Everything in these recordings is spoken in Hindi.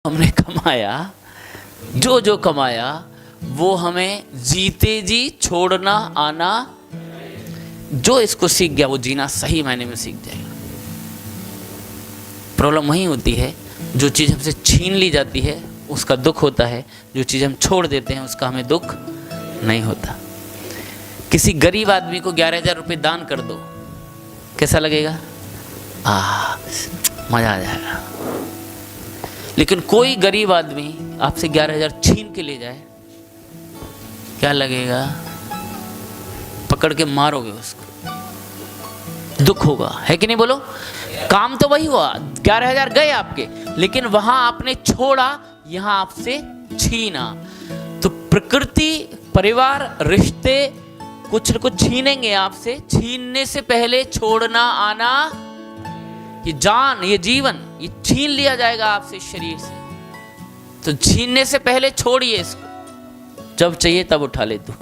हमने कमाया, जो जो कमाया वो हमें जीते जी छोड़ना आना। जो इसको सीख गया वो जीना सही मायने में सीख जाएगा। प्रॉब्लम वही होती है, जो चीज़ हमसे छीन ली जाती है उसका दुख होता है, जो चीज़ हम छोड़ देते हैं उसका हमें दुख नहीं होता। किसी गरीब आदमी को 11,000 रुपये दान कर दो, कैसा लगेगा? मज़ा आ जाएगा। लेकिन कोई गरीब आदमी आपसे 11,000 छीन के ले जाए, क्या लगेगा? पकड़ के मारोगे उसको, दुख होगा, है कि नहीं? बोलो। काम तो वही हुआ, 11,000 गए आपके, लेकिन वहां आपने छोड़ा, यहां आपसे छीना। तो प्रकृति, परिवार, रिश्ते कुछ न कुछ छीनेंगे आपसे। छीनने से पहले छोड़ना आना, ये जान, ये जीवन, ये छीन लिया जाएगा आपसे शरीर से। तो छीनने से पहले छोड़िए इसको, जब चाहिए तब उठा ले तू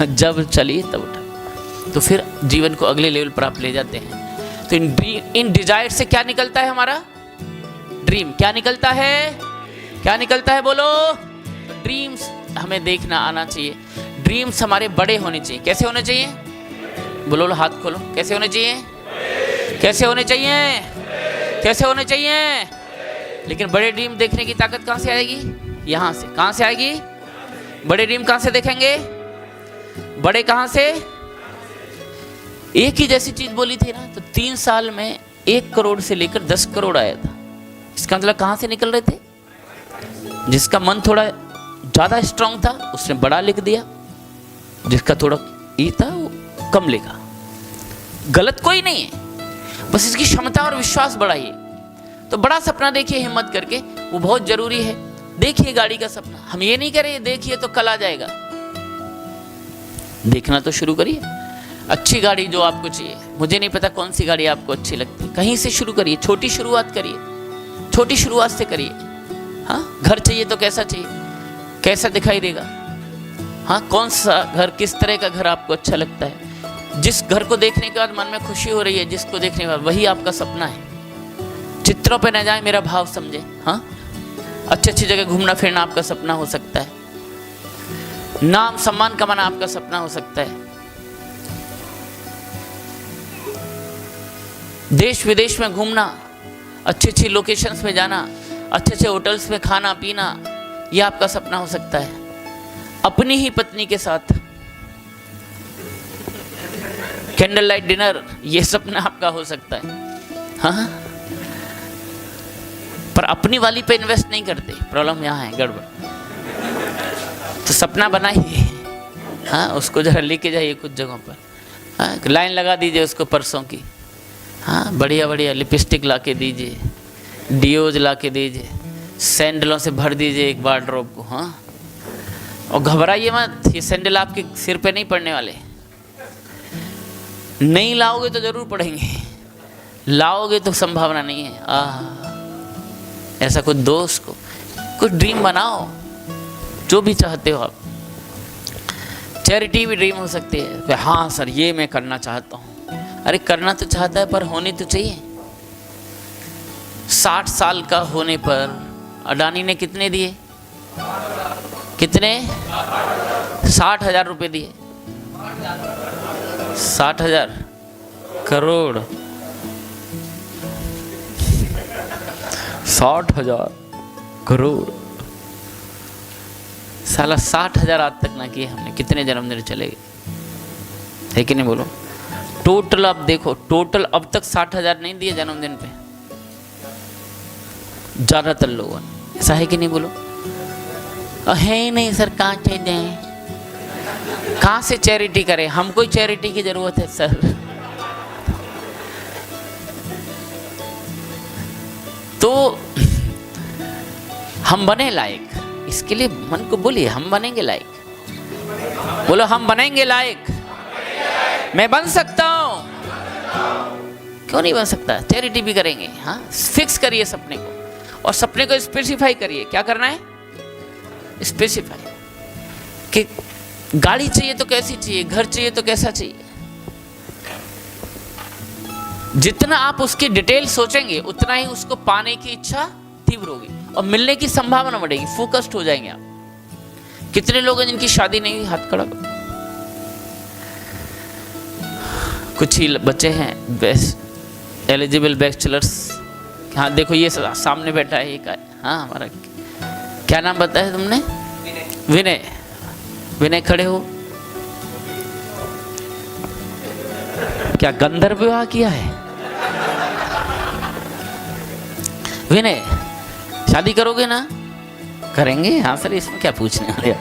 जब चलिए तब उठा, तो फिर जीवन को अगले लेवल पर आप ले जाते हैं। तो इन डिजायर से क्या निकलता है? हमारा ड्रीम। क्या निकलता है? क्या निकलता है? बोलो। ड्रीम्स हमें देखना आना चाहिए। ड्रीम्स हमारे बड़े होने चाहिए। कैसे होने चाहिए? बोलो, हाथ खोलो। कैसे होने चाहिए? कैसे होने चाहिए? कैसे होने चाहिए? लेकिन बड़े ड्रीम देखने की ताकत कहां से आएगी? यहां से। कहां से आएगी? बड़े ड्रीम कहां से देखेंगे? बड़े कहां से? एक ही जैसी चीज बोली थी ना, तो 3 साल में 1 करोड़ से लेकर 10 करोड़ आया था। इसका मतलब कहां से निकल रहे थे? जिसका मन थोड़ा ज्यादा स्ट्रांग था उसने बड़ा लिख दिया, जिसका थोड़ा ई था वो कम लिखा। गलत कोई नहीं है, बस इसकी क्षमता और विश्वास बढ़ाइए। तो बड़ा सपना देखिए हिम्मत करके, वो बहुत जरूरी है। देखिए गाड़ी का सपना, हम ये नहीं करें देखिए तो कल आ जाएगा। देखना तो शुरू करिए। अच्छी गाड़ी जो आपको चाहिए, मुझे नहीं पता कौन सी गाड़ी आपको अच्छी लगती, कहीं से शुरू करिए। छोटी शुरुआत करिए, छोटी शुरुआत से करिए। हाँ, घर चाहिए तो कैसा चाहिए, कैसा दिखाई देगा? हाँ, कौन सा घर, किस तरह का घर आपको अच्छा लगता है? जिस घर को देखने के बाद मन में खुशी हो रही है, जिसको देखने के बाद, वही आपका सपना है। चित्रों पे न जाए, मेरा भाव समझे। हाँ, अच्छी अच्छी जगह घूमना फिरना आपका सपना हो सकता है। नाम सम्मान कमाना आपका सपना हो सकता है। देश विदेश में घूमना, अच्छी अच्छी लोकेशंस में जाना, अच्छे अच्छे होटल्स में खाना पीना, यह आपका सपना हो सकता है। अपनी ही पत्नी के साथ कैंडल लाइट डिनर, यह सपना आपका हो सकता है। हाँ, पर अपनी वाली पे इन्वेस्ट नहीं करते, प्रॉब्लम यहाँ है, गड़बड़। तो सपना बनाइए। हाँ, उसको जरा लेके जाइए कुछ जगहों पर। हाँ, लाइन लगा दीजिए उसको परसों की। हाँ, बढ़िया बढ़िया लिपस्टिक ला के दीजिए, डियोज ला के दीजिए, सैंडलों से भर दीजिए एक वार्डरोब को। हाँ, और घबराइए मत, ये सैंडल आपके सिर पे नहीं पड़ने वाले। नहीं लाओगे तो जरूर पड़ेंगे, लाओगे तो संभावना नहीं है। ऐसा कुछ दोस्त को, कुछ ड्रीम बनाओ, जो भी चाहते हो आप। चैरिटी भी ड्रीम हो सकती है। हाँ सर, ये मैं करना चाहता हूँ। अरे करना तो चाहता है, पर होनी तो चाहिए। 60 साल का होने पर अडानी ने कितने दिए? कितने? 60,000 रुपये दिए। 60,000 करोड़, 60,000 करोड़। साला 60,000 आज तक ना किए हमने, कितने जन्मदिन चले गए, है कि नहीं? बोलो। टोटल अब देखो, टोटल अब तक 60,000 नहीं दिए जन्मदिन पे ज्यादातर लोगों ने, ऐसा है कि नहीं? बोलो। है ही नहीं सर, कहाँ से दें, कहाँ से चैरिटी करें? हमको ही चैरिटी की जरूरत है सर। तो हम बने लायक, इसके लिए मन को बोलिए, हम बनेंगे लायक। बोलो, हम बनेंगे लायक। मैं बन सकता हूं, क्यों नहीं बन सकता? चैरिटी भी करेंगे। हाँ, फिक्स करिए सपने को, और सपने को स्पेसिफाई करिए। क्या करना है? स्पेसिफाई कि गाड़ी चाहिए तो कैसी चाहिए, घर चाहिए तो कैसा चाहिए। जितना आप उसकी डिटेल सोचेंगे उतना ही उसको पाने की इच्छा तीव्र होगी। और मिलने की संभावना बढ़ेगी, फोकस्ड हो जाएंगे आप। कितने लोग हैं जिनकी शादी नहीं हुई, हाथ खड़ा करो। कुछ ही बच्चे हैं बेस्ट एलिजिबल बैचलर्स। हाँ देखो ये सामने बैठा है एक, हाँ हमारा क्या नाम बताया तुमने? विनय। विनय खड़े हो। क्या गंधर्व विवाह किया है? विनय शादी करोगे ना? करेंगे। हाँ सर इसमें क्या पूछने वाले?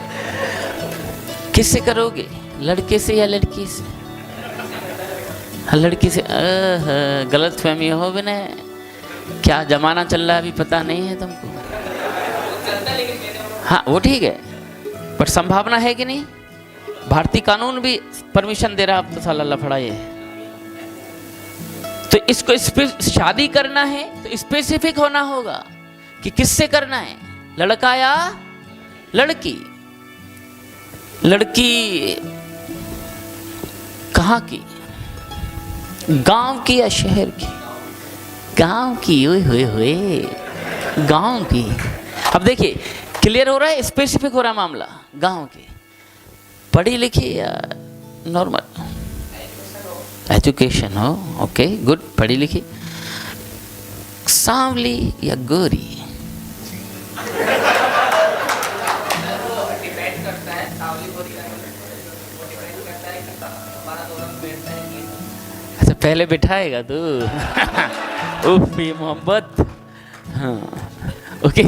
किससे करोगे, लड़के से या लड़की से? लड़की से। गलत फहमी हो विनय, क्या जमाना चल रहा है अभी पता नहीं है तुमको? हाँ वो ठीक है, पर संभावना है कि नहीं? भारतीय कानून भी परमिशन दे रहा है, अब तो साला लफड़ा ये है। तो इसको शादी करना है तो स्पेसिफिक होना होगा कि किससे करना है, लड़का या लड़की। लड़की कहाँ की, गांव की या शहर की? गांव की। ओए होए होए, गांव की। अब देखिए क्लियर हो रहा है, स्पेसिफिक हो रहा है मामला। गांव की, पढ़ी लिखी या नॉर्मल? एजुकेशन हो, ओके गुड, पढ़ी लिखी। सांवली या गोरी? अच्छा पहले बिठाएगा तू। उफ़ी मोहब्बत। हाँ ओके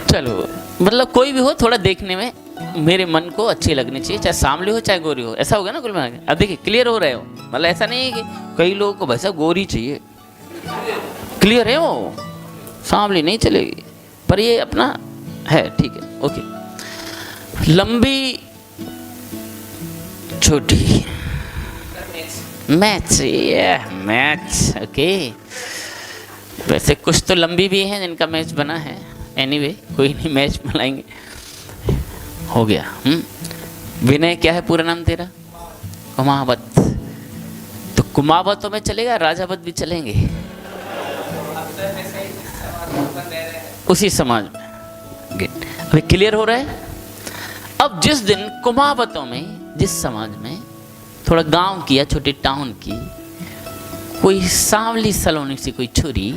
चलो, मतलब कोई भी हो थोड़ा देखने में मेरे मन को अच्छी लगनी चाहिए, चाहे सांवली हो चाहे गोरी हो, ऐसा होगा ना कुल मिला के। अब देखिए क्लियर हो रहे हो, मतलब ऐसा नहीं है कि कई लोगों को वैसा गोरी चाहिए। क्लियर है वो, सांवली नहीं चलेगी, पर ये अपना है ठीक है ओके। लंबी छोटी? Match, match okay. वैसे कुछ तो लंबी भी हैं जिनका मैच बना है, एनीवे कोई नहीं, मैच बनाएंगे। हो गया। विनय क्या है पूरा नाम तेरा? कुमावत। तो कुमावतों में चलेगा, राजावत भी चलेंगे उसी समाज में। अभी क्लियर हो रहा है? अब जिस दिन कुमावतों में, जिस समाज में थोड़ा गांव की या छोटे टाउन की कोई सांवली सलोनी सी कोई छुरी,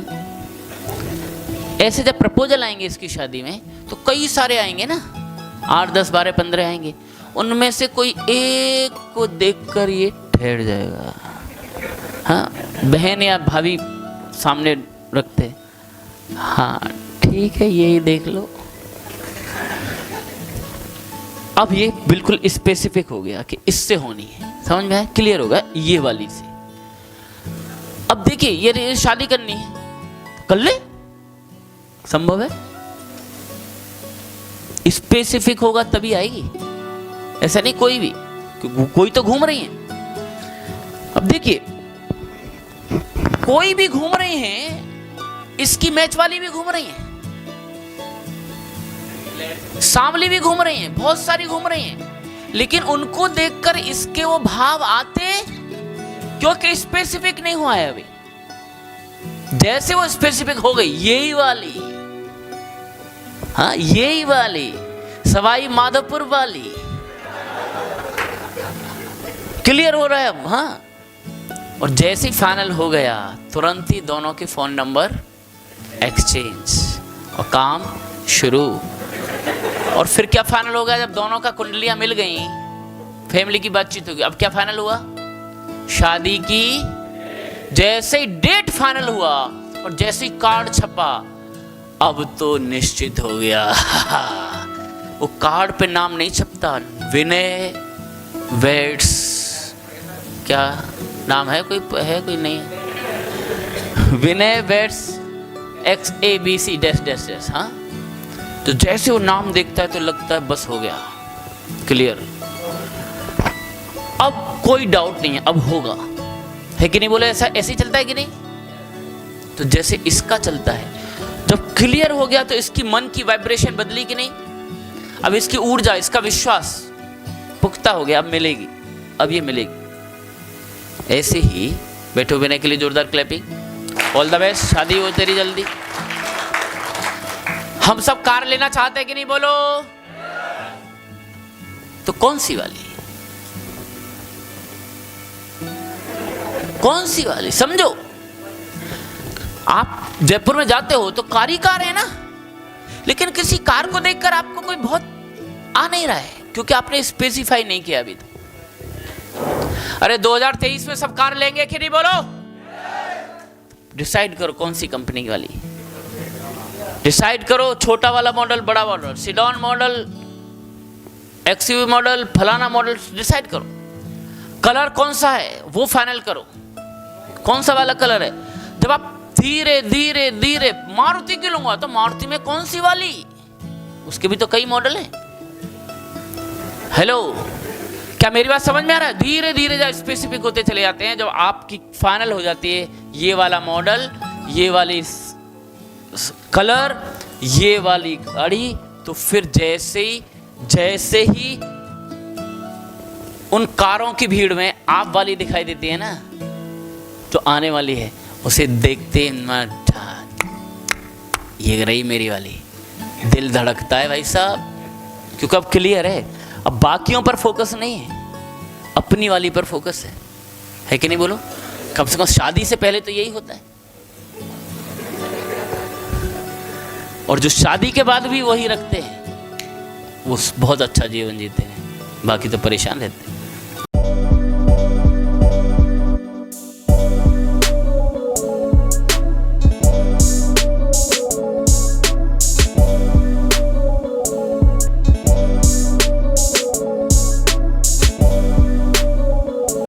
ऐसे जब प्रपोजल आएंगे इसकी शादी में तो कई सारे आएंगे ना, 8 10 12 15 आएंगे। उनमें से कोई एक को देखकर ये ठहर जाएगा। हाँ बहन या भाभी सामने रखते, हाँ ठीक है यही देख लो। अब ये बिल्कुल स्पेसिफिक हो गया कि इससे होनी है, समझ में आया? क्लियर होगा ये वाली से। अब देखिए ये शादी करनी है, कर ले, संभव है। स्पेसिफिक होगा तभी आएगी, ऐसा नहीं कोई भी, कोई तो घूम रही है। अब देखिए कोई भी घूम रहे हैं, इसकी मैच वाली भी घूम रही है, सांवली भी घूम रही हैं, बहुत सारी घूम रही हैं, लेकिन उनको देखकर इसके वो भाव आते क्योंकि स्पेसिफिक नहीं हुआ है अभी। जैसे वो स्पेसिफिक हो गई, यही वाली, हाँ यही वाली, सवाई माधोपुर वाली। क्लियर हो रहा है अब? हाँ। और जैसे ही फाइनल हो गया तुरंत ही दोनों के फोन नंबर एक्सचेंज और काम शुरू। और फिर क्या फाइनल हो गया? जब दोनों का कुंडलियां मिल गई, फैमिली की बातचीत होगी, अब क्या फाइनल हुआ? शादी की जैसे ही डेट फाइनल हुआ और जैसे ही कार्ड छपा, अब तो निश्चित हो गया। वो कार्ड पे नाम नहीं छपता, विनय वेड्स, क्या नाम है? कोई है कोई नहीं? Vinay weds XABC dash dash dash. हाँ तो जैसे वो नाम देखता है तो लगता है बस हो गया, क्लियर। अब कोई डाउट नहीं है, अब होगा, है कि नहीं? बोले ऐसा ऐसे ही चलता है कि नहीं? तो जैसे इसका चलता है, जब क्लियर हो गया तो इसकी मन की वाइब्रेशन बदली कि नहीं? अब इसकी ऊर्जा, इसका विश्वास पुख्ता हो गया, अब मिलेगी, अब ये मिलेगी। ऐसे ही बैठो विनय के लिए जोरदार क्लैपिंग। ऑल द बेस्ट, शादी हो तेरी जल्दी। हम सब कार लेना चाहते हैं कि नहीं, बोलो। तो कौन सी वाली, कौन सी वाली समझो। आप जयपुर में जाते हो तो कार ही कार है ना, लेकिन किसी कार को देखकर आपको कोई बहुत आ नहीं रहा है, क्योंकि आपने स्पेसिफाई नहीं किया अभी तक। अरे 2023 में सब कार लेंगे कि नहीं, बोलो। डिसाइड करो कौन सी कंपनी वाली, डिसाइड करो। छोटा वाला मॉडल, बड़ा model, sedan model, XUV model, फलाना मॉडल, डिसाइड करो। कलर कौन सा है वो फाइनल करो, कौन सा वाला कलर है। जब आप धीरे धीरे धीरे मारुति की लूंगा तो मारुति में कौन सी वाली, उसके भी तो कई मॉडल हैं। हेलो, क्या मेरी बात समझ में आ रहा है? धीरे धीरे जब स्पेसिफिक होते चले जाते हैं, जब आपकी फाइनल हो जाती है ये वाला मॉडल, ये वाली कलर, ये वाली गाड़ी, तो फिर जैसे ही उन कारों की भीड़ में आप वाली दिखाई देती है ना, तो आने वाली है, उसे देखते ये रही मेरी वाली, दिल धड़कता है भाई साहब, क्योंकि अब क्लियर है, अब बाकियों पर फोकस नहीं है, अपनी वाली पर फोकस है कि नहीं, बोलो। कम से कम शादी से पहले तो यही होता है, और जो शादी के बाद भी वही रखते हैं वो बहुत अच्छा जीवन जीते हैं, बाकी तो परेशान रहते हैं।